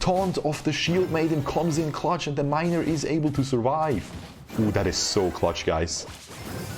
Taunt of the Shield Maiden comes in clutch and the miner is able to survive. Ooh, that is so clutch, guys.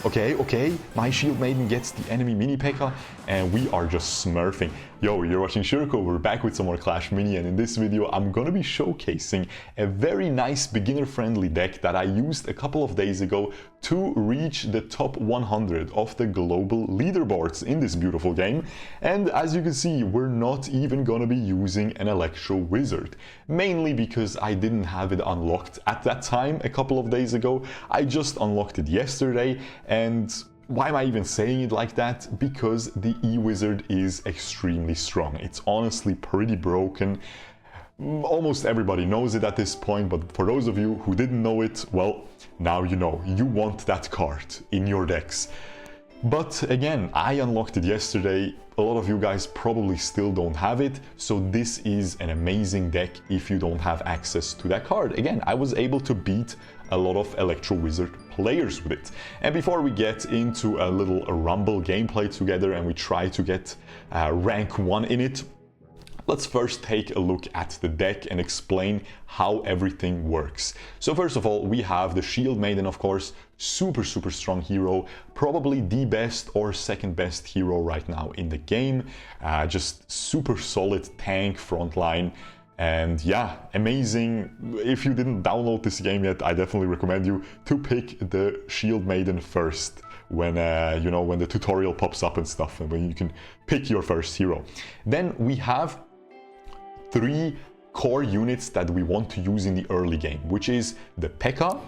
Okay, my Shield Maiden gets the enemy Mini Pekka, and we are just smurfing. Yo, you're watching Shirko, we're back with some more Clash Mini, and in this video I'm gonna be showcasing a very nice beginner-friendly deck that I used a couple of days ago to reach the top 100 of the global leaderboards in this beautiful game. And as you can see, we're not even gonna be using an Electro Wizard, mainly because I didn't have it unlocked at that time a couple of days ago. I just unlocked it yesterday. And why am I even saying it like that? Because the E-Wizard is extremely strong. It's honestly pretty broken. Almost everybody knows it at this point, but for those of you who didn't know it, well, now you know. You want that card in your decks. But again, I unlocked it yesterday. A lot of you guys probably still don't have it, so this is an amazing deck if you don't have access to that card. Again, I was able to beat a lot of Electro Wizard players with it. And before we get into a little Rumble gameplay together and we try to get rank 1 in it, let's first take a look at the deck and explain how everything works. So first of all, we have the Shield Maiden, of course, super strong hero, probably the best or second best hero right now in the game. Just super solid tank frontline. And yeah, amazing. If you didn't download this game yet, I definitely recommend you to pick the Shield Maiden first when you know, when the tutorial pops up and stuff, and when you can pick your first hero. Then we have 3 core units that we want to use in the early game, which is the Pekka,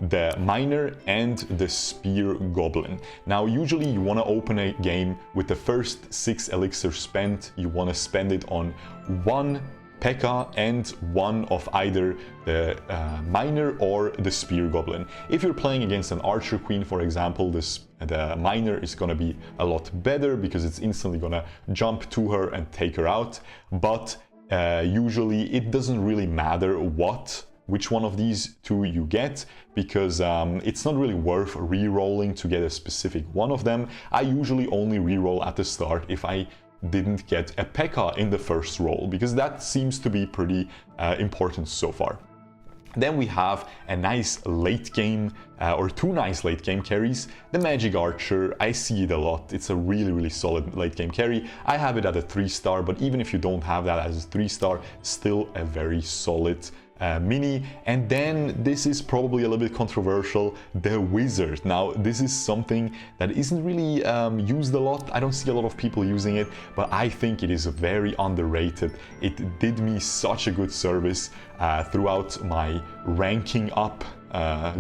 the Miner, and the Spear Goblin. Now, usually you want to open a game with the first 6 elixirs spent. You want to spend it on 1 Pekka and 1 of either the Miner or the Spear Goblin. If you're playing against an Archer Queen, for example, the Miner is going to be a lot better because it's instantly going to jump to her and take her out. But usually it doesn't really matter which one of these 2 you get, because it's not really worth re-rolling to get a specific one of them. I usually only re-roll at the start if I didn't get a Pekka in the first roll, because that seems to be pretty important so far. Then we have a nice late game, or 2 nice late game carries. The Magic Archer, I see it a lot. It's a really solid late game carry. I have it at a 3-star, but even if you don't have that as a 3-star, still a very solid mini. And then this is probably a little bit controversial, the Wizard. Now, this is something that isn't really used a lot. I don't see a lot of people using it, but I think it is very underrated. It did me such a good service throughout my ranking up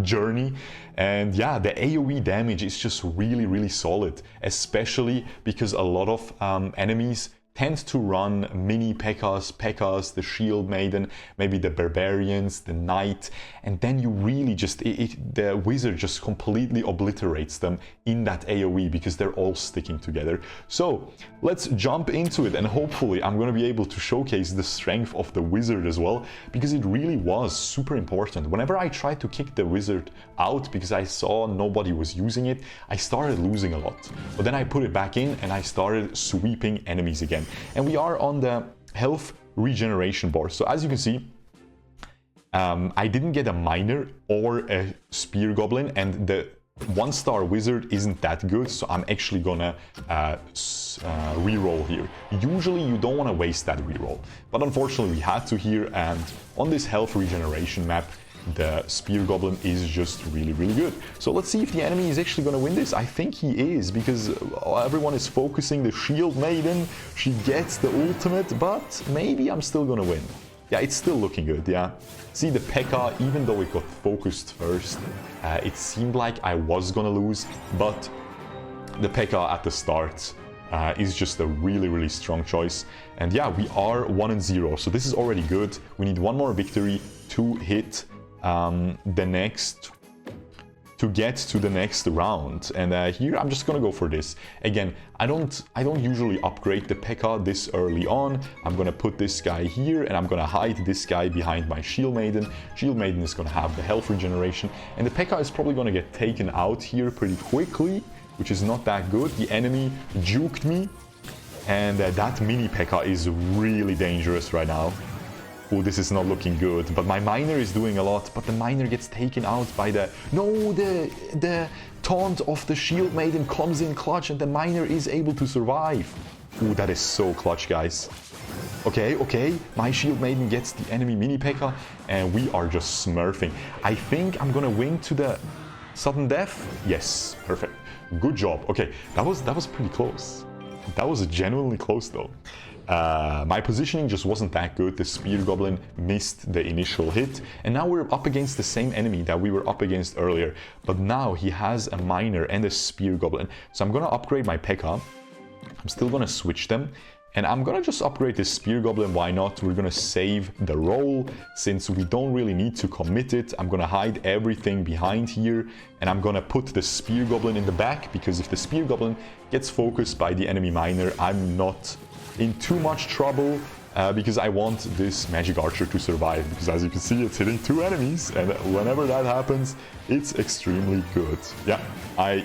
journey. And yeah, the AoE damage is just really solid, especially because a lot of enemies tend to run Mini Pekkas, the Shield Maiden, maybe the Barbarians, the Knight, and then you really just, the Wizard just completely obliterates them in that AoE because they're all sticking together. So let's jump into it, and hopefully I'm going to be able to showcase the strength of the Wizard as well, because it really was super important. Whenever I tried to kick the Wizard out because I saw nobody was using it, I started losing a lot. But then I put it back in and I started sweeping enemies again. And we are on the health regeneration bar. So as you can see, I didn't get a Miner or a Spear Goblin, and the 1-star Wizard isn't that good, so I'm actually gonna reroll here. Usually you don't want to waste that reroll, but unfortunately we had to here, and on this health regeneration map, the Spear Goblin is just really good. So let's see if the enemy is actually going to win this. I think he is, because everyone is focusing the Shield Maiden. She gets the ultimate, but maybe I'm still going to win. Yeah, it's still looking good, yeah. See, the Pekka, even though it got focused first, it seemed like I was going to lose, but the Pekka at the start is just a really strong choice. And yeah, we are 1-0, so this is already good. We need 1 more victory to hit to get to the next round. And here I'm just gonna go for this. Again, I don't usually upgrade the Pekka this early on. I'm gonna put this guy here, and I'm gonna hide this guy behind my Shield Maiden. Shield Maiden is gonna have the health regeneration, and the Pekka is probably gonna get taken out here pretty quickly, which is not that good. The enemy juked me, and that Mini Pekka is really dangerous right now. Oh, this is not looking good, but my miner is doing a lot, but the miner gets taken out by the... No, the taunt of the Shield Maiden comes in clutch and the miner is able to survive. Oh, that is so clutch, guys. Okay, okay, my Shield Maiden gets the enemy Mini Pekka and we are just smurfing. I think I'm gonna win to the sudden death. Yes, perfect. Good job. Okay, that was pretty close. That was genuinely close though. My positioning just wasn't that good. The Spear Goblin missed the initial hit, and now we're up against the same enemy that we were up against earlier, but now he has a Miner and a Spear Goblin. So I'm gonna upgrade my Pekka. I'm still gonna switch them, and I'm gonna just upgrade this Spear Goblin. Why not? We're gonna save the roll since we don't really need to commit it. I'm gonna hide everything behind here, and I'm gonna put the Spear Goblin in the back, because if the Spear Goblin gets focused by the enemy Miner, I'm not in too much trouble, because I want this Magic Archer to survive, because as you can see, it's hitting 2 enemies, and whenever that happens, it's extremely good. Yeah,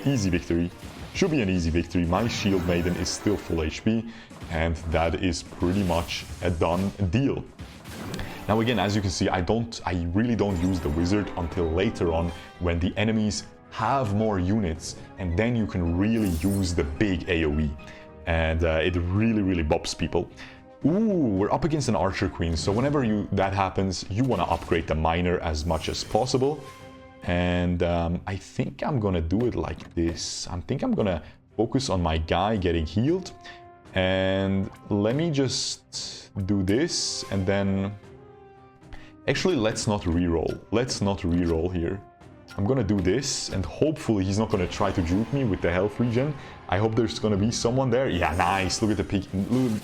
easy victory. Should be an easy victory. My Shield Maiden is still full HP, and that is pretty much a done deal. Now again, as you can see, I really don't use the Wizard until later on, when the enemies have more units, and then you can really use the big AoE. And it really bops people. Ooh, we're up against an Archer Queen, so whenever that happens, you want to upgrade the Miner as much as possible. And I think I'm gonna do it like this. I think I'm gonna focus on my guy getting healed. And let me just do this, and then... Actually, let's not reroll. Let's not reroll here. I'm gonna do this, and hopefully he's not gonna try to juke me with the health regen. I hope there's gonna be someone there. Yeah, nice. Look at the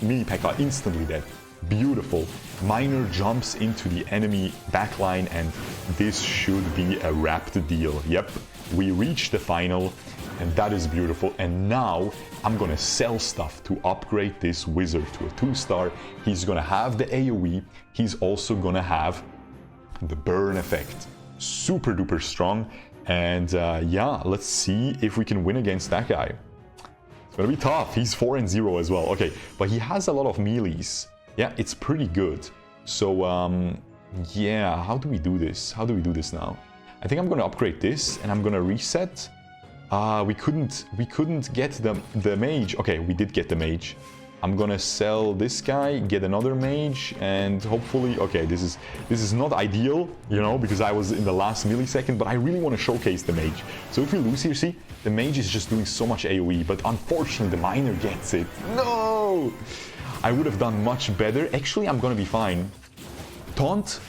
Mini Pekka, instantly dead. Beautiful. Miner jumps into the enemy backline, and this should be a wrapped deal. Yep, we reached the final, and that is beautiful. And now I'm gonna sell stuff to upgrade this Wizard to a 2-star. He's gonna have the AoE. He's also gonna have the burn effect. Super duper strong, and yeah, let's see if we can win against that guy. It's gonna be tough. He's 4-0 as well. Okay, but he has a lot of melees. Yeah, it's pretty good. So yeah, how do we do this? How do we do this now? I think I'm gonna upgrade this, and I'm gonna reset. We couldn't get the mage. Okay, we did get the mage. I'm gonna sell this guy, get another mage, and hopefully... Okay, this is not ideal, you know, because I was in the last millisecond, but I really want to showcase the mage. So if we lose here, see, the mage is just doing so much AoE, but unfortunately the Miner gets it. No! I would have done much better. Actually, I'm gonna be fine. Taunt?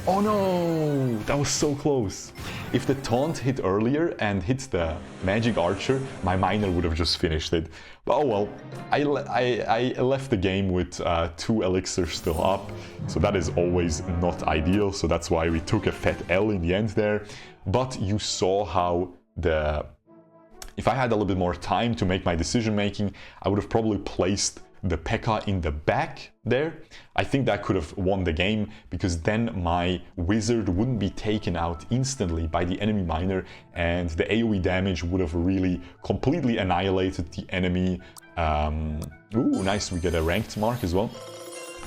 Oh no! That was so close. If the taunt hit earlier and hit the Magic Archer, my Miner would have just finished it. But oh well, I left the game with 2 elixirs still up, so that is always not ideal, so that's why we took a fat L in the end there. But you saw how if I had a little bit more time to make my decision making, I would have probably placed the Pekka in the back there. I think that could have won the game, because then my Wizard wouldn't be taken out instantly by the enemy Miner, and the AoE damage would have really completely annihilated the enemy. Ooh, nice, we get a ranked mark as well.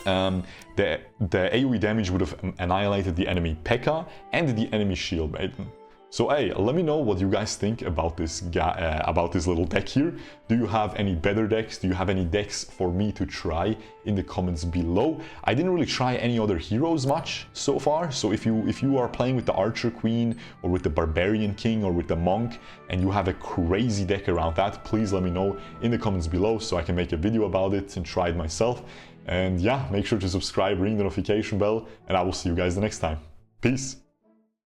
The AoE damage would have annihilated the enemy Pekka and the enemy Shield Maiden. So hey, let me know what you guys think about this little deck here. Do you have any better decks? Do you have any decks for me to try in the comments below? I didn't really try any other heroes much so far, so if you are playing with the Archer Queen or with the Barbarian King or with the Monk and you have a crazy deck around that, please let me know in the comments below so I can make a video about it and try it myself. And yeah, make sure to subscribe, ring the notification bell, and I will see you guys the next time. Peace!